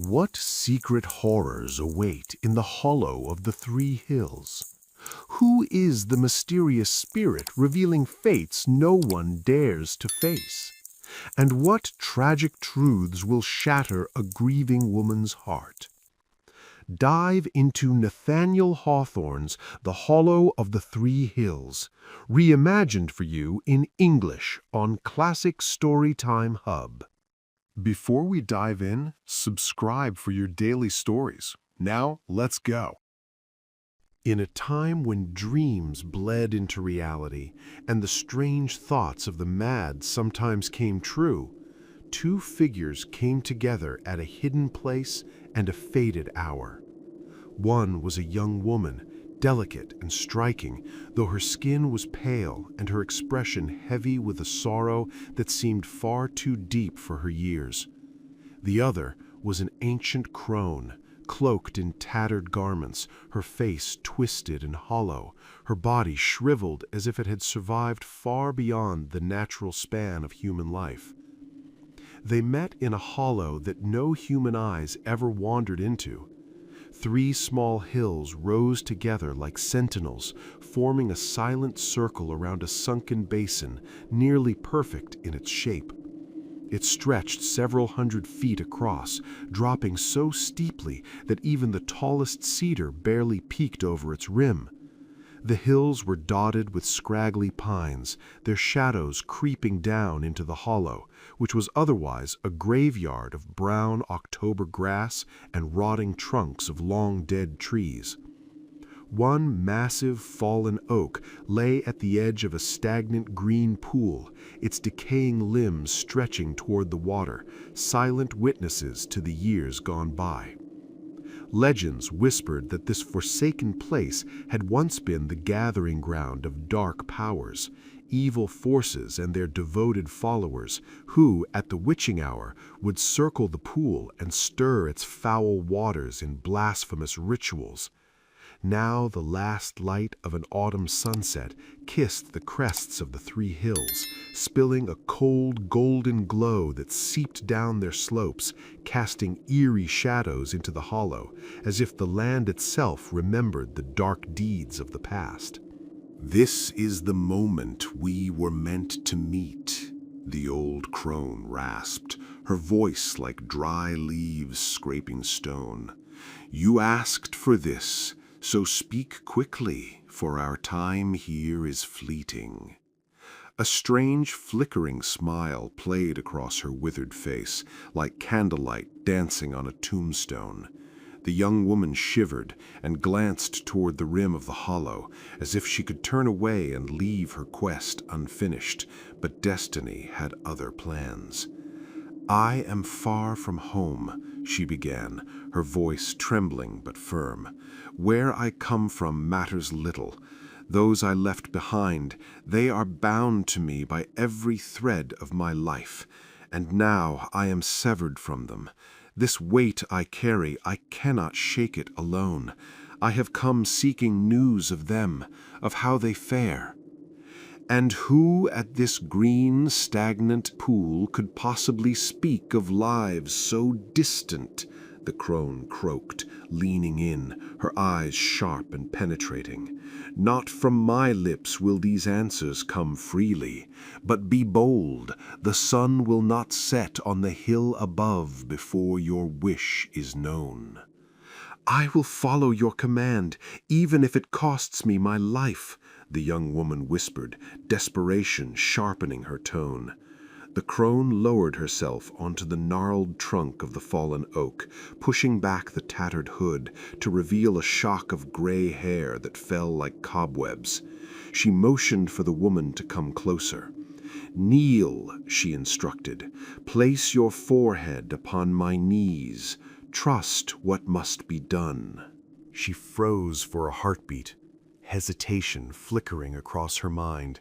What secret horrors await in the hollow of the three hills? Who is the mysterious spirit revealing fates no one dares to face? And what tragic truths will shatter a grieving woman's heart? Dive into Nathaniel Hawthorne's The Hollow of the Three Hills, reimagined for you in English on Classic Storytime Hub. Before we dive in, subscribe for your daily stories. Now, let's go. In a time when dreams bled into reality and the strange thoughts of the mad sometimes came true, two figures came together at a hidden place and a fated hour. One was a young woman, delicate and striking, though her skin was pale and her expression heavy with a sorrow that seemed far too deep for her years. The other was an ancient crone, cloaked in tattered garments, her face twisted and hollow, her body shriveled as if it had survived far beyond the natural span of human life. They met in a hollow that no human eyes ever wandered into. Three small hills rose together like sentinels, forming a silent circle around a sunken basin, nearly perfect in its shape. It stretched several hundred feet across, dropping so steeply that even the tallest cedar barely peeked over its rim. The hills were dotted with scraggly pines, their shadows creeping down into the hollow, which was otherwise a graveyard of brown October grass and rotting trunks of long-dead trees. One massive fallen oak lay at the edge of a stagnant green pool, its decaying limbs stretching toward the water, silent witnesses to the years gone by. Legends whispered that this forsaken place had once been the gathering ground of dark powers, evil forces and their devoted followers, who, at the witching hour, would circle the pool and stir its foul waters in blasphemous rituals. Now the last light of an autumn sunset kissed the crests of the three hills, spilling a cold golden glow that seeped down their slopes, casting eerie shadows into the hollow, as if the land itself remembered the dark deeds of the past. "This is the moment we were meant to meet," the old crone rasped, her voice like dry leaves scraping stone. "You asked for this, so speak quickly, for our time here is fleeting." A strange flickering smile played across her withered face, like candlelight dancing on a tombstone. The young woman shivered and glanced toward the rim of the hollow, as if she could turn away and leave her quest unfinished, but destiny had other plans. "I am far from home," she began, her voice trembling but firm. "Where I come from matters little. Those I left behind, they are bound to me by every thread of my life, and now I am severed from them. This weight I carry, I cannot shake it alone. I have come seeking news of them, of how they fare." "And who at this green, stagnant pool could possibly speak of lives so distant?" the crone croaked, leaning in, her eyes sharp and penetrating. "Not from my lips will these answers come freely, but be bold, the sun will not set on the hill above before your wish is known." "I will follow your command, even if it costs me my life," the young woman whispered, desperation sharpening her tone. The crone lowered herself onto the gnarled trunk of the fallen oak, pushing back the tattered hood to reveal a shock of gray hair that fell like cobwebs. She motioned for the woman to come closer. "Kneel," she instructed. "Place your forehead upon my knees. Trust what must be done." She froze for a heartbeat, hesitation flickering across her mind.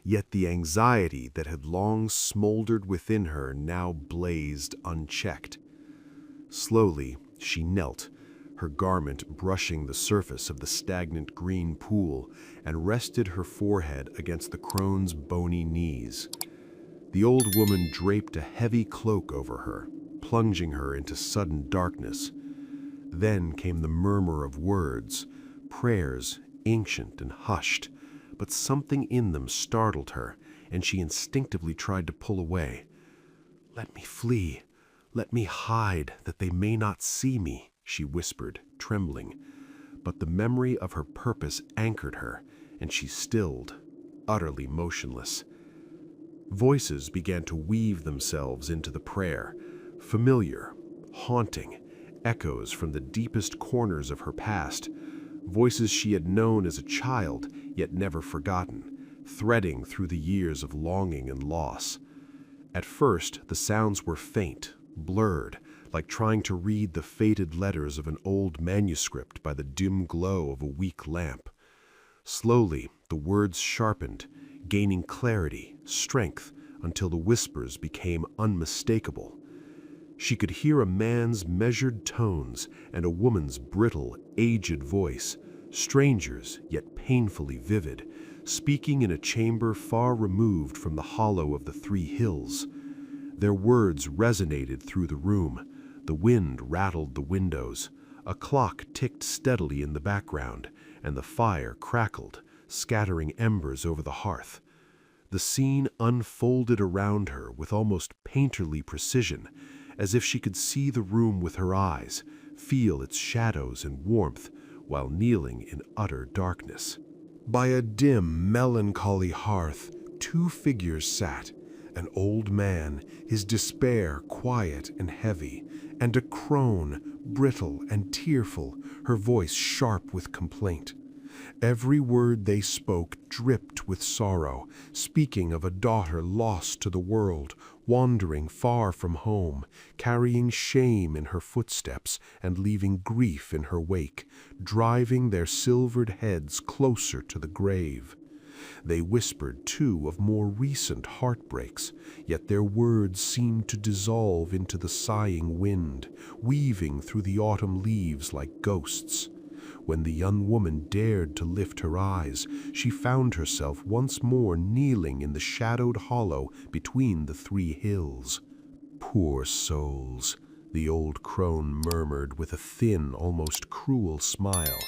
Yet the anxiety that had long smoldered within her now blazed unchecked. Slowly, she knelt, her garment brushing the surface of the stagnant green pool, and rested her forehead against the crone's bony knees. The old woman draped a heavy cloak over her, plunging her into sudden darkness. Then came the murmur of words, prayers ancient and hushed, but something in them startled her, and she instinctively tried to pull away. "Let me flee. Let me hide, that they may not see me," she whispered, trembling. But the memory of her purpose anchored her, and she stilled, utterly motionless. Voices began to weave themselves into the prayer, familiar, haunting, echoes from the deepest corners of her past, voices she had known as a child, yet never forgotten, threading through the years of longing and loss. At first, the sounds were faint, blurred, like trying to read the faded letters of an old manuscript by the dim glow of a weak lamp. Slowly, the words sharpened, gaining clarity, strength, until the whispers became unmistakable. She could hear a man's measured tones and a woman's brittle, aged voice, strangers yet painfully vivid, speaking in a chamber far removed from the hollow of the 3 hills. Their words resonated through the room. The wind rattled the windows. A clock ticked steadily in the background, and the fire crackled, scattering embers over the hearth. The scene unfolded around her with almost painterly precision, as if she could see the room with her eyes, feel its shadows and warmth, while kneeling in utter darkness. By a dim, melancholy hearth, 2 figures sat, an old man, his despair quiet and heavy, and a crone, brittle and tearful, her voice sharp with complaint. Every word they spoke dripped with sorrow, speaking of a daughter lost to the world, wandering far from home, carrying shame in her footsteps and leaving grief in her wake, driving their silvered heads closer to the grave. They whispered, too, of more recent heartbreaks, yet their words seemed to dissolve into the sighing wind, weaving through the autumn leaves like ghosts. When the young woman dared to lift her eyes, she found herself once more kneeling in the shadowed hollow between the 3 hills. "Poor souls," the old crone murmured with a thin, almost cruel smile.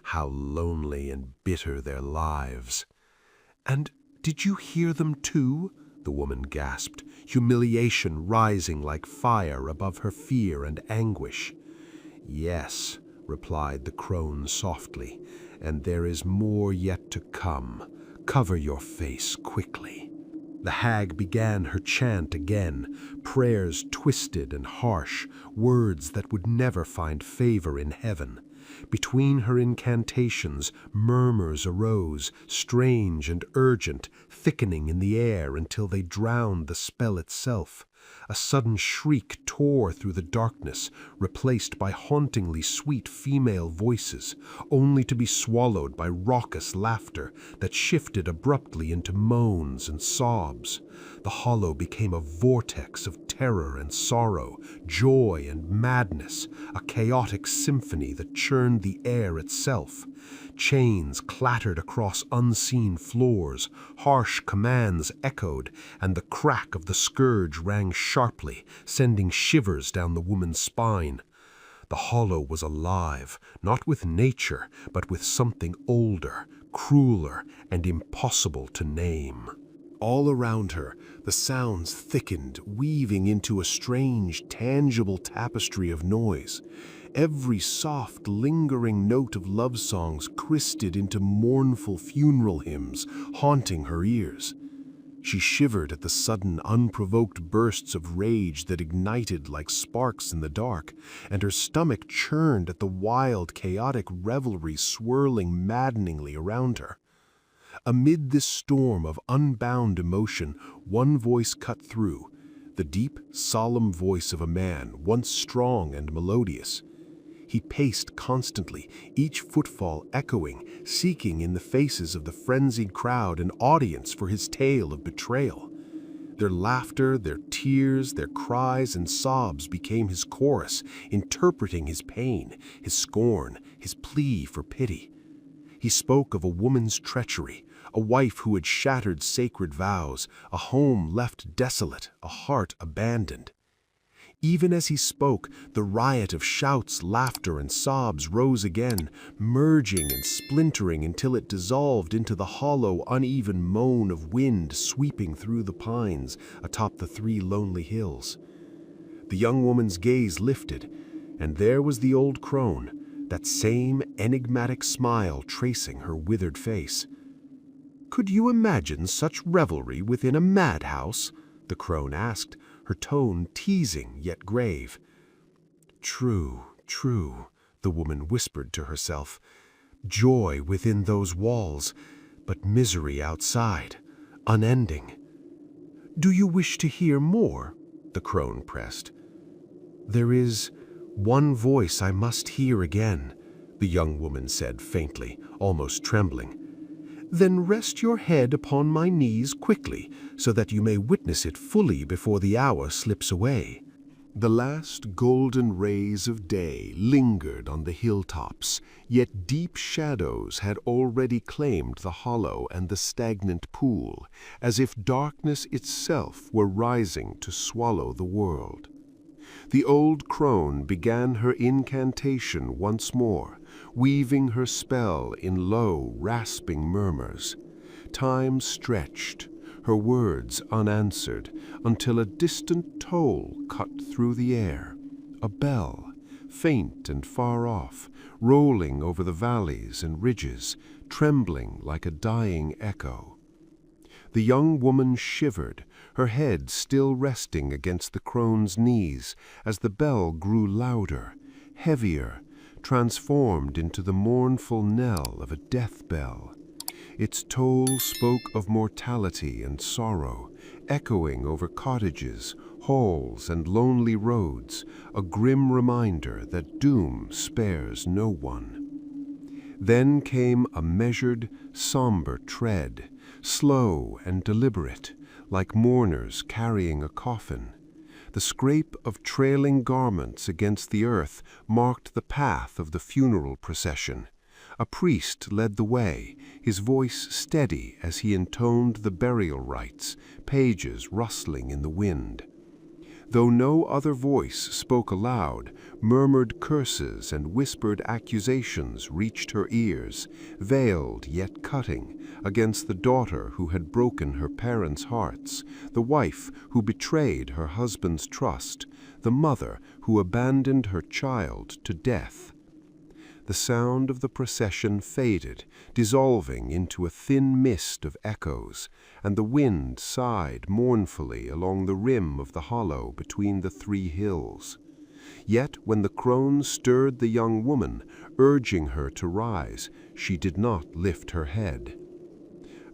"How lonely and bitter their lives." "And did you hear them too?" the woman gasped, humiliation rising like fire above her fear and anguish. "Yes," replied the crone softly, "and there is more yet to come. Cover your face quickly." The hag began her chant again, prayers twisted and harsh, words that would never find favor in heaven. Between her incantations, murmurs arose, strange and urgent, thickening in the air until they drowned the spell itself. A sudden shriek tore through the darkness, replaced by hauntingly sweet female voices, only to be swallowed by raucous laughter that shifted abruptly into moans and sobs. The hollow became a vortex of terror and sorrow, joy and madness, a chaotic symphony that churned the air itself. Chains clattered across unseen floors, harsh commands echoed, and the crack of the scourge rang sharply, sending shivers down the woman's spine. The hollow was alive, not with nature, but with something older, crueler, and impossible to name. All around her, the sounds thickened, weaving into a strange, tangible tapestry of noise. Every soft, lingering note of love songs crysted into mournful funeral hymns, haunting her ears. She shivered at the sudden, unprovoked bursts of rage that ignited like sparks in the dark, and her stomach churned at the wild, chaotic revelry swirling maddeningly around her. Amid this storm of unbound emotion, one voice cut through, the deep, solemn voice of a man, once strong and melodious. He paced constantly, each footfall echoing, seeking in the faces of the frenzied crowd an audience for his tale of betrayal. Their laughter, their tears, their cries and sobs became his chorus, interpreting his pain, his scorn, his plea for pity. He spoke of a woman's treachery, a wife who had shattered sacred vows, a home left desolate, a heart abandoned. Even as he spoke, the riot of shouts, laughter, and sobs rose again, merging and splintering until it dissolved into the hollow, uneven moan of wind sweeping through the pines atop the 3 lonely hills. The young woman's gaze lifted, and there was the old crone, that same enigmatic smile tracing her withered face. "Could you imagine such revelry within a madhouse?" the crone asked, her tone teasing yet grave. "True, true," the woman whispered to herself. "Joy within those walls, but misery outside, unending." "Do you wish to hear more?" the crone pressed. "There is one voice I must hear again," the young woman said faintly, almost trembling. "Then rest your head upon my knees quickly, so that you may witness it fully before the hour slips away." The last golden rays of day lingered on the hilltops, yet deep shadows had already claimed the hollow and the stagnant pool, as if darkness itself were rising to swallow the world. The old crone began her incantation once more, weaving her spell in low, rasping murmurs. Time stretched, her words unanswered, until a distant toll cut through the air. A bell, faint and far off, rolling over the valleys and ridges, trembling like a dying echo. The young woman shivered, her head still resting against the crone's knees as the bell grew louder, heavier, transformed into the mournful knell of a death bell. Its toll spoke of mortality and sorrow, echoing over cottages, halls, and lonely roads, a grim reminder that doom spares no one. Then came a measured, somber tread, slow and deliberate, like mourners carrying a coffin. The scrape of trailing garments against the earth marked the path of the funeral procession. A priest led the way, his voice steady as he intoned the burial rites, pages rustling in the wind. Though no other voice spoke aloud, murmured curses and whispered accusations reached her ears, veiled yet cutting, against the daughter who had broken her parents' hearts, the wife who betrayed her husband's trust, the mother who abandoned her child to death. The sound of the procession faded, dissolving into a thin mist of echoes, and the wind sighed mournfully along the rim of the hollow between the 3 hills. Yet when the crone stirred the young woman, urging her to rise, she did not lift her head.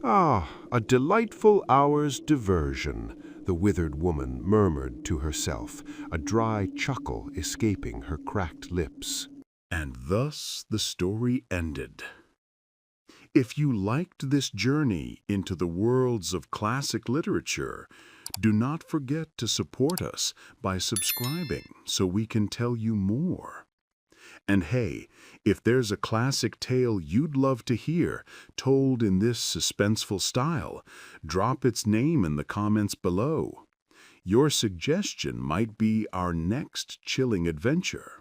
"Ah, a delightful hour's diversion," the withered woman murmured to herself, a dry chuckle escaping her cracked lips. And thus the story ended. If you liked this journey into the worlds of classic literature, do not forget to support us by subscribing so we can tell you more. And hey, if there's a classic tale you'd love to hear told in this suspenseful style, drop its name in the comments below. Your suggestion might be our next chilling adventure.